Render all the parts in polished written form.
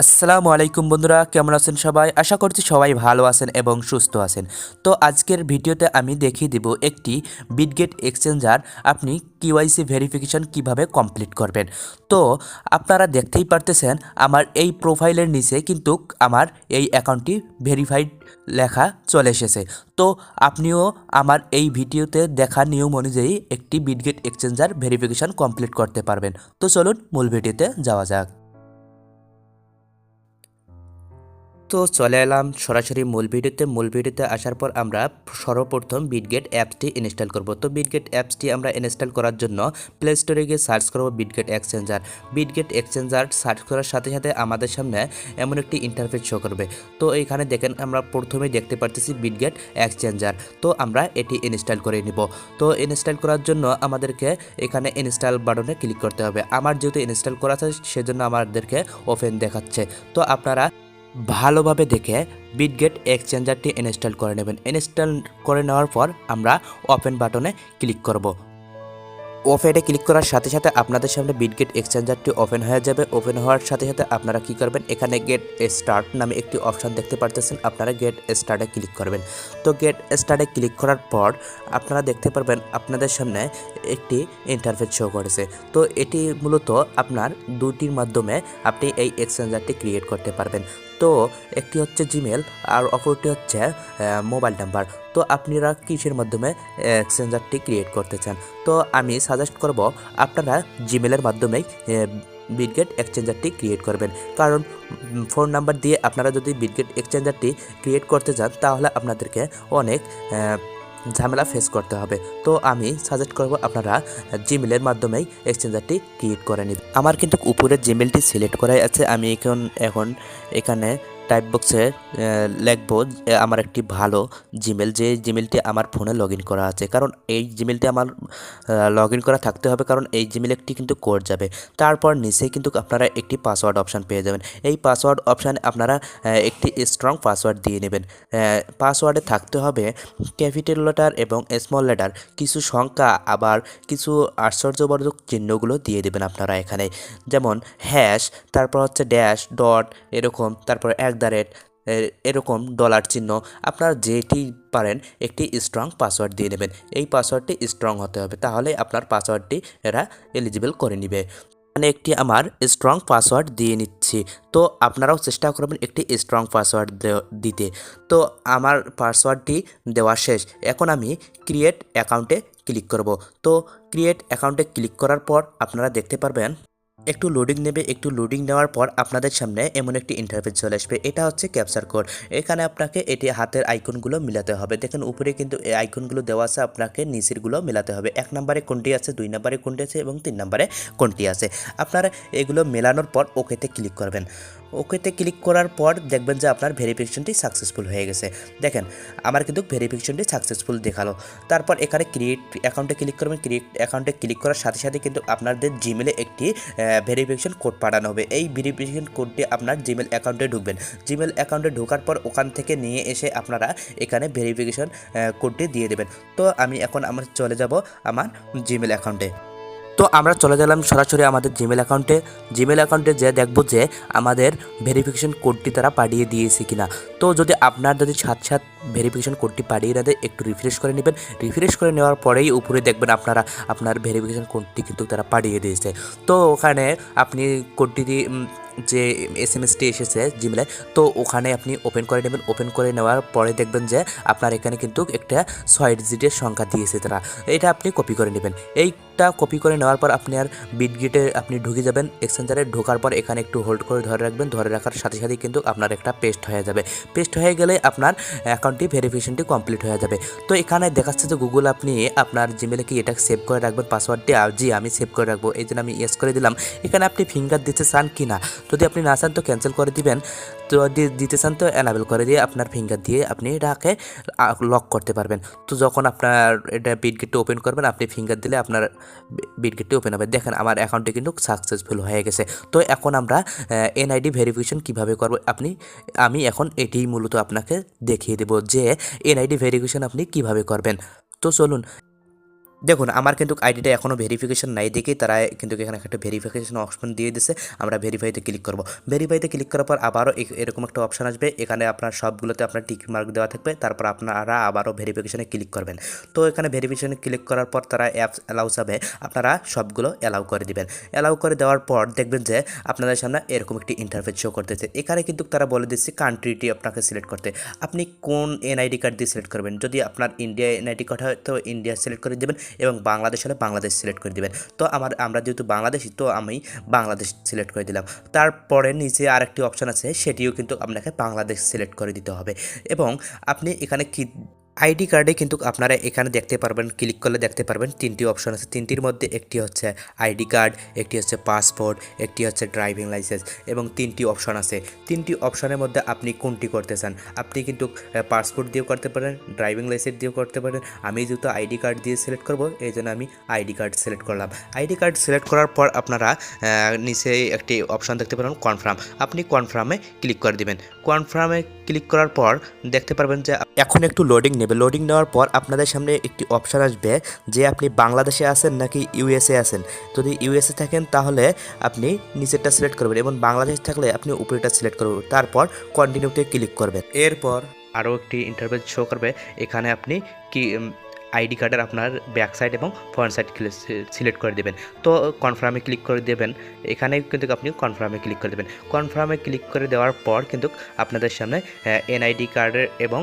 আসসালামু আলাইকুম বন্ধুরা, কেমন আছেন সবাই? আশা করছি সবাই ভালো আছেন এবং সুস্থ আছেন। তো আজকের ভিডিওতে আমি দেখিয়ে দেব একটি বিটগেট এক্সচেঞ্জার আপনি কিওয়াইসি ভেরিফিকেশন কিভাবে কমপ্লিট করবেন। তো আপনারা দেখতেই পারতেছেন আমার এই প্রোফাইলের নিচে কিন্তু আমার এই অ্যাকাউন্টটি ভেরিফাইড লেখা চলে এসেছে। তো আপনিও আমার এই ভিডিওতে দেখা নিয়ম অনুযায়ী একটি বিটগেট এক্সচেঞ্জার ভেরিফিকেশন কমপ্লিট করতে পারবেন। তো চলুন মূল ভিডিওতে যাওয়া যাক। তো চলে এলাম সরাসরি মূল ভিডিওতে আসার পর আমরা সর্বপ্রথম বিটগেট অ্যাপসটি ইনস্টল করব। তো বিটগেট অ্যাপসটি আমরা ইনস্টল করার জন্য প্লে স্টোরে গিয়ে সার্চ করব বিটগেট এক্সচেঞ্জার সার্চ করার সাথে সাথে আমাদের সামনে এমন একটি ইন্টারফেস শো করবে। তো এইখানে দেখেন আমরা প্রথমেই দেখতে পারতেছি বিটগেট এক্সচেঞ্জার। তো আমরা এটি ইনস্টল করে নিব। তো ইনস্টল করার জন্য আমাদেরকে এখানে ইনস্টল বাটনে ক্লিক করতে হবে। আমার যেহেতু ইনস্টল করা আছে সেজন্য আমাদেরকে ওপেন দেখাচ্ছে। তো আপনারা ভালোভাবে দেখে বিটগেট এক্সচেঞ্জারটি ইনস্টল করে নেবেন। ইনস্টল করে নেওয়ার পর আমরা ওপেন বাটনে ক্লিক করব। ওপেনে ক্লিক করার সাথে সাথে আপনাদের সামনে বিটগেট এক্সচেঞ্জারটি ওপেন হয়ে যাবে। ওপেন হওয়ার সাথে সাথে আপনারা কি করবেন, এখানে গেট স্টার্ট নামে একটি অপশান দেখতে পারতেছেন, আপনারা গেট স্টার্টে ক্লিক করবেন। তো গেট স্টার্টে ক্লিক করার পর আপনারা দেখতে পারবেন আপনাদের সামনে একটি ইন্টারফেস শো করেছে। তো এটি মূলত আপনার দুটির মাধ্যমে আপনি এই এক্সচেঞ্জারটি ক্রিয়েট করতে পারবেন। তো একটি হচ্ছে জিমেল আর অপরটি হচ্ছে মোবাইল নাম্বার। তো আপনারা কিসের মাধ্যমে এক্সচেঞ্জারটি ক্রিয়েট করতে চান? তো আমি সাজেস্ট করব আপনারা জিমেলের মাধ্যমেই বিটগেট এক্সচেঞ্জারটি ক্রিয়েট করবেন। কারণ ফোন নাম্বার দিয়ে আপনারা যদি বিটগেট এক্সচেঞ্জারটি ক্রিয়েট করতে চান তাহলে আপনাদেরকে অনেক ঝামেলা ফেস করতে হবে। তো আমি সাজেস্ট করব আপনারা জিমেলের মাধ্যমেই এক্সচেঞ্জারটি ক্রিয়েট করে নেবেন। আমার কিন্তু উপরে জিমেলটি সিলেক্ট করাই আছে। আমি এখন এখানে টাইপ বক্সে লিখবো আমার একটি ভালো জিমেল, যে জিমেলটি আমার ফোনে লগ ইন করা আছে। কারণ এই জিমেলটি আমার লগ ইন করা থাকতে হবে, কারণ এই জিমেল একটি কিন্তু কোড যাবে। তারপর নিচে কিন্তু আপনারা একটি পাসওয়ার্ড অপশান পেয়ে যাবেন। এই পাসওয়ার্ড অপশানে আপনারা একটি স্ট্রং পাসওয়ার্ড দিয়ে নেবেন। পাসওয়ার্ডে থাকতে হবে ক্যাপিটাল লেটার এবং স্মল লেটার, কিছু সংখ্যা, আবার কিছু আশ্চর্যবর্ধক চিহ্নগুলো দিয়ে দেবেন আপনারা এখানে, যেমন হ্যাশ, তারপর হচ্ছে ড্যাশ, ডট, এরকম, তারপর এরকম ডলার চিহ্ন। আপনারা যেটি পারেন একটি স্ট্রং পাসওয়ার্ড দিয়ে নেবেন। এই পাসওয়ার্ডটি স্ট্রং হতে হবে, তাহলে আপনার পাসওয়ার্ডটি এরা এলিজিবল করে নেবে। মানে একটি আমার স্ট্রং পাসওয়ার্ড দিয়ে নিচ্ছি। তো আপনারাও চেষ্টা করবেন একটি স্ট্রং পাসওয়ার্ড দিতে। তো আমার পাসওয়ার্ডটি দেওয়া শেষ। এখন আমি ক্রিয়েট অ্যাকাউন্টে ক্লিক করব। তো ক্রিয়েট অ্যাকাউন্টে ক্লিক করার পর আপনারা দেখতে পারবেন একটু লোডিং নেবে। একটু লোডিং নেওয়ার পর আপনাদের সামনে এমন একটি ইন্টারফেস চলে আসবে। এটা হচ্ছে ক্যাপচার কোড। এখানে আপনাকে এটি হাতের আইকনগুলো মিলাতে হবে। দেখেন উপরে কিন্তু এই আইকনগুলো দেওয়া আছে, আপনাকে নিচেরগুলো মিলাতে হবে। 1 নম্বরে কোনটি আছে, 2 নম্বরে কোনটি আছে এবং 3 নম্বরে কোনটি আছে। আপনারা এগুলো মেলানোর পর ওকেতে ক্লিক করবেন। ওকেতে ক্লিক করার পর দেখবেন যে আপনার ভেরিফিকেশনটি সাকসেসফুল হয়ে গেছে। দেখেন আমার কিন্তু ভেরিফিকেশনটি সাকসেসফুল দেখালো। তারপর এখানে ক্রিয়েট অ্যাকাউন্টে ক্লিক করবেন। ক্রিয়েট অ্যাকাউন্টে ক্লিক করার সাথে সাথে কিন্তু আপনাদের জিমেলে একটি ভেরিফিকেশন কোড পাঠানো হবে। এই ভেরিফিকেশন কোডটি আপনার জিমেল অ্যাকাউন্টে ঢুকবেন। জিমেল অ্যাকাউন্টে ঢোকার পর ওখান থেকে নিয়ে এসে আপনারা এখানে ভেরিফিকেশন কোডটি দিয়ে দেবেন। তো আমি এখন চলে যাব আমার জিমেল অ্যাকাউন্টে। তো আমরা চলে গেলাম সরাসরি আমাদের জিমেল অ্যাকাউন্টে যে দেখব যে আমাদের ভেরিফিকেশন কোডটি তারা পাঠিয়ে দিয়েছে কিনা। তো যদি আপনার যদি সাথে ভেরিফিকেশন কোডটি পাঠিয়ে না দেয়, একটু রিফ্রেশ করে নেবেন। রিফ্রেশ করে নেওয়ার পরেই উপরে দেখবেন আপনার ভেরিফিকেশন কোডটি কিন্তু তারা পাঠিয়ে দিয়েছে। তো ওখানে আপনি কোডটি যে এসএমএসটি এসেছে জিমেলে, তো ওখানে আপনি ওপেন করে নেবেন। ওপেন করে নেওয়ার পরে দেখবেন যে আপনার এখানে কিন্তু একটা 6 ডিজিটের সংখ্যা দিয়েছে তারা। এটা আপনি কপি করে নেবেন। এইটা কপি করে নেওয়ার পর আপনি আর বিটগেটে আপনি ঢুকে যাবেন। এক্সচেঞ্জারে ঢোকার পর এখানে একটু হোল্ড করে ধরে রাখবেন। ধরে রাখার সাথে সাথেই কিন্তু আপনার একটা পেস্ট হয়ে যাবে। পেস্ট হয়ে গেলে আপনার অ্যাকাউন্টটি ভেরিফিকেশনটি কমপ্লিট হয়ে যাবে। তো এখানে দেখাচ্ছে যে গুগল আপনি আপনার জিমেলে কি এটা সেভ করে রাখবেন পাসওয়ার্ডটি? জি আমি সেভ করে রাখবো, এই জন্য আমি ইয়েস করে দিলাম। এখানে আপনি ফিঙ্গার দিতে চান কি না, যদি আপনি না চান তো ক্যান্সেল করে দিবেন। তো দিতে চান তো এনাবেল করে দিয়ে আপনার ফিঙ্গার দিয়ে আপনি এটাকে লক করতে পারবেন। তো যখন আপনার এটা বিটগেটটি ওপেন করবেন আপনি ফিঙ্গার দিলে আপনার বিটগেটটি ওপেন হবে। দেখেন আমার অ্যাকাউন্টে কিন্তু সাকসেসফুল হয়ে গেছে। তো এখন আমরা এনআইডি ভেরিফিকেশন কিভাবে করব আমি এখন এটিই মূলত আপনাকে দেখিয়ে দেব যে এনআইডি ভেরিফিকেশন আপনি কিভাবে করবেন। তো চলুন দেখুন আমার কিন্তু আইডিটা এখনও ভেরিফিকেশন নাই দেখেই তারা কিন্তু এখানে একটা ভেরিফিকেশন অপশন দিয়ে দিছে। আমরা ভেরিফাইতে ক্লিক করব। ভেরিফাইতে ক্লিক করার পর আবারও এরকম একটা অপশন আসবে, এখানে আপনার সবগুলোতে আপনার টিক মার্ক দেওয়া থাকবে, তারপর আপনারা আবারও ভেরিফিকেশনে ক্লিক করবেন। তো এখানে ভেরিফিকেশনে ক্লিক করার পর তারা অ্যাপস অ্যালাউ যাবে, আপনারা সবগুলো অ্যালাউ করে দিবেন। অ্যালাউ করে দেওয়ার পর দেখবেন যে আপনাদের সামনে এরকম একটি ইন্টারফেস শো করতেছে। এখানে কিন্তু তারা বলে দিচ্ছে কান্ট্রিটি আপনাকে সিলেক্ট করতে, আপনি কোন এনআইডি কার্ড দিয়ে সিলেক্ট করবেন। যদি আপনার ইন্ডিয়া এনআইডি কার্ড হয় তো ইন্ডিয়া সিলেক্ট করে দেবেন, এবং বাংলাদেশ হলে বাংলাদেশ সিলেক্ট করে দিবেন। তো আমরা যেহেতু বাংলাদেশি, তো আমি বাংলাদেশ সিলেক্ট করে দিলাম। তারপরে নিচে আরেকটি অপশান আছে, সেটিও কিন্তু আপনাকে বাংলাদেশ সিলেক্ট করে দিতে হবে। এবং আপনি এখানে কি আইডি কার্ডে কিন্তু আপনারা এখানে দেখতে পারবেন, ক্লিক করলে দেখতে পারবেন তিনটি অপশন আছে। তিনটির মধ্যে একটি হচ্ছে আইডি কার্ড, একটি হচ্ছে পাসপোর্ট, একটি হচ্ছে ড্রাইভিং লাইসেন্স, এবং তিনটি অপশন আছে। তিনটি অপশনের মধ্যে আপনি কোনটি করতে চান। আপনি কিন্তু পাসপোর্ট দিয়েও করতে পারেন, ড্রাইভিং লাইসেন্স দিয়েও করতে পারেন। আমি যেহেতু আইডি কার্ড দিয়ে সিলেক্ট করব, এই জন্য আমি আইডি কার্ড সিলেক্ট করলাম। আইডি কার্ড সিলেক্ট করার পর আপনারা নিচে একটি অপশন দেখতে পারেন কনফার্ম, আপনি কনফার্মে ক্লিক করে দিবেন। কনফার্মে ক্লিক করার পর দেখতে পারবেন যে এখন একটু লোডিং নেবে। লোডিং নেওয়ার পর আপনাদের সামনে একটি অপশান আসবে যে আপনি বাংলাদেশে আছেন নাকি ইউএসএ আছেন। যদি ইউএসএ থাকেন তাহলে আপনি নিচেরটা সিলেক্ট করবেন, এবং বাংলাদেশ থাকলে আপনি উপরেরটা সিলেক্ট করবেন। তারপর কন্টিনিউতে ক্লিক করবেন। এরপর আরও একটি ইন্টারফেস শো করবে, এখানে আপনি কি আইডি কার্ডের আপনার ব্যাক সাইড এবং ফ্রন্ট সাইড সিলেক্ট করে দেবেন। তো কনফার্মে ক্লিক করে দেবেন। এখানে কিন্তু আপনি কনফার্মে ক্লিক করে দেবেন। কনফার্মে ক্লিক করে দেওয়ার পর কিন্তু আপনাদের সামনে এনআইডি কার্ডের এবং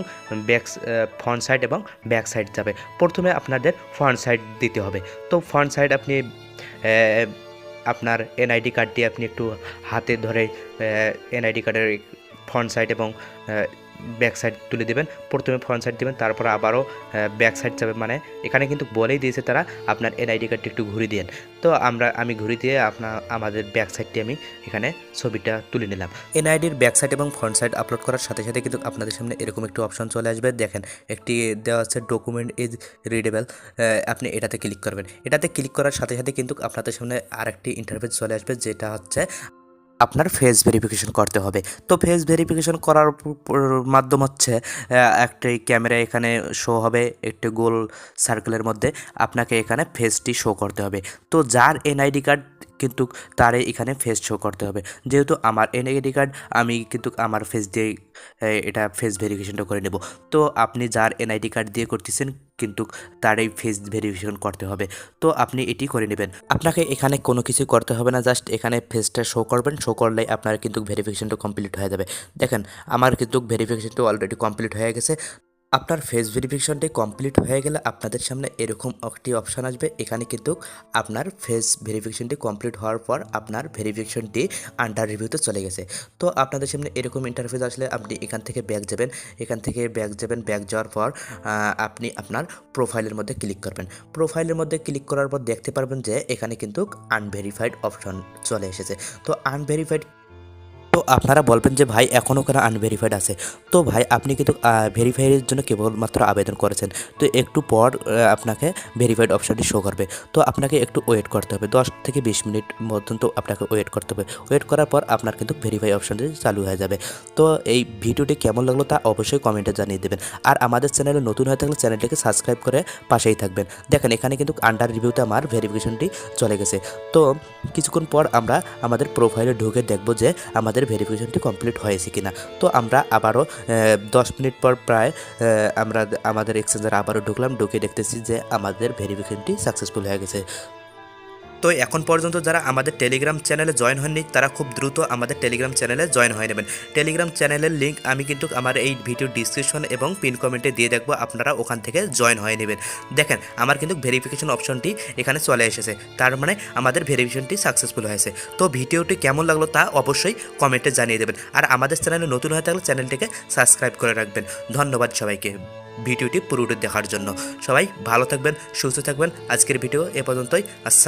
ফ্রন্ট সাইড এবং ব্যাক সাইড যাবে। প্রথমে আপনাদের ফ্রন্ট সাইড দিতে হবে। তো ফ্রন্ট সাইড আপনি আপনার এনআইডি কার্ডটি আপনি একটু হাতে ধরে এনআইডি কার্ডের ফ্রন্ট সাইড এবং ব্যাক সাইড তুলে দেবেন। প্রথমে ফ্রন্ট সাইড দেবেন, তারপর আবারও ব্যাক সাইড যাবে। মানে এখানে কিন্তু বলেই দিয়েছে তারা আপনার এনআইডি কার্ডটি একটু ঘুরিয়ে দিন। তো আমি ঘুরি দিয়ে আমাদের ব্যাক সাইডটি আমি এখানে ছবিটা তুলে নিলাম। এনআইডির ব্যাক সাইড এবং ফ্রন্ট সাইড আপলোড করার সাথে সাথে কিন্তু আপনাদের সামনে এরকম একটি অপশন চলে আসবে। দেখেন একটি দেওয়া আছে ডকুমেন্ট ইজ রিডেবল, আপনি এটাতে ক্লিক করবেন। এটাতে ক্লিক করার সাথে সাথে কিন্তু আপনাদের সামনে আরেকটি ইন্টারফেস চলে আসবে, যেটা হচ্ছে আপনার ফেস ভেরিফিকেশন করতে হবে। তো ফেস ভেরিফিকেশন করার মাধ্যম হচ্ছে একটি ক্যামেরা এখানে শো হবে, একটি গোল সার্কেলের মধ্যে আপনাকে এখানে ফেসটি শো করতে হবে। তো যার এনআইডি কার্ড কিন্তু তারে এখানে ফেস শো করতে হবে। যেহেতু আমার এনআইডি কার্ড, আমি কিন্তু আমার ফেস দিয়ে এটা ফেস ভেরিফিকেশনটা করে নেব। তো আপনি যার এনআইডি কার্ড দিয়ে করতেছেন কিন্তু তার এই ফেস ভেরিফিকেশন করতে হবে। তো আপনি এটি করে নেবেন। আপনাকে এখানে কোনো কিছু করতে হবে না, জাস্ট এখানে ফেসটা শো করবেন। শো করলে আপনার কিন্তু ভেরিফিকেশনটা কমপ্লিট হয়ে যাবে। দেখেন আমার কিন্তু ভেরিফিকেশনটা অলরেডি কমপ্লিট হয়ে গেছে। আপনার ফেস ভেরিফিকেশনটি কমপ্লিট হয়ে গেলে আপনাদের সামনে এরকম একটি অপশান আসবে। এখানে কিন্তু আপনার ফেস ভেরিফিকেশনটি কমপ্লিট হওয়ার পর আপনার ভেরিফিকেশনটি আন্ডার রিভিউতে চলে গেছে। তো আপনাদের সামনে এরকম ইন্টারফেস আসলে আপনি এখান থেকে ব্যাক যাবেন। ব্যাক যাওয়ার পর আপনি আপনার প্রোফাইলের মধ্যে ক্লিক করবেন। প্রোফাইলের মধ্যে ক্লিক করার পর দেখতে পারবেন যে এখানে কিন্তু আনভেরিফাইড অপশন চলে এসেছে। তো আনভেরিফাইড, তো আপনারা বলবেন যে ভাই এখনও কেন আনভেরিফাইড আছে। তো ভাই আপনি কিন্তু ভেরিফাইয়ের জন্য কেবলমাত্র আবেদন করেছেন। তো একটু পর আপনাকে ভেরিফাইড অপশানটি শো করবে। তো আপনাকে একটু ওয়েট করতে হবে, 10 থেকে 20 মিনিট পর্যন্ত আপনাকে ওয়েট করতে হবে। ওয়েট করার পর আপনার কিন্তু ভেরিফাই অপশানটি চালু হয়ে যাবে। তো এই ভিডিওটি কেমন লাগলো তা অবশ্যই কমেন্টে জানিয়ে দেবেন। আর আমাদের চ্যানেলে নতুন হয়ে থাকলে চ্যানেলটিকে সাবস্ক্রাইব করে পাশেই থাকবেন। দেখেন এখানে কিন্তু আন্ডার রিভিউতে আমার ভেরিফিকেশনটি চলে গেছে। তো কিছুক্ষণ পর আমরা আমাদের প্রোফাইলে ঢুকে দেখব যে আমাদের ভেরিফিকেশনটি কমপ্লিট হয়েছে কিনা। তো আমরা আবারও 10 মিনিট পর প্রায় আমরা আমাদের এক্সচেঞ্জারে আবারও ঢুকে দেখতেছি যে আমাদের ভেরিফিকেশনটি সাকসেসফুল হয়ে গেছে। তো এখন পর্যন্ত যারা আমাদের টেলিগ্রাম চ্যানেলে জয়েন হননি তারা খুব দ্রুত আমাদের টেলিগ্রাম চ্যানেলে জয়েন হয়ে নেবেন। টেলিগ্রাম চ্যানেলের লিঙ্ক আমি কিন্তু আমার এই ভিডিও ডিসক্রিপশন এবং পিন কমেন্টে দিয়ে দেখবো, আপনারা ওখান থেকে জয়েন হয়ে নেবেন। দেখেন আমার কিন্তু ভেরিফিকেশন অপশনটি এখানে চলে এসেছে, তার মানে আমাদের ভেরিফিকেশনটি সাকসেসফুল হয়েছে। তো ভিডিওটি কেমন লাগলো তা অবশ্যই কমেন্টে জানিয়ে দেবেন। আর আমাদের চ্যানেলে নতুন হয়ে থাকলে চ্যানেলটিকে সাবস্ক্রাইব করে রাখবেন। ধন্যবাদ সবাইকে ভিডিওটি পুরোটি দেখার জন্য। সবাই ভালো থাকবেন, সুস্থ থাকবেন। আজকের ভিডিও এ পর্যন্তই। আসসালাম।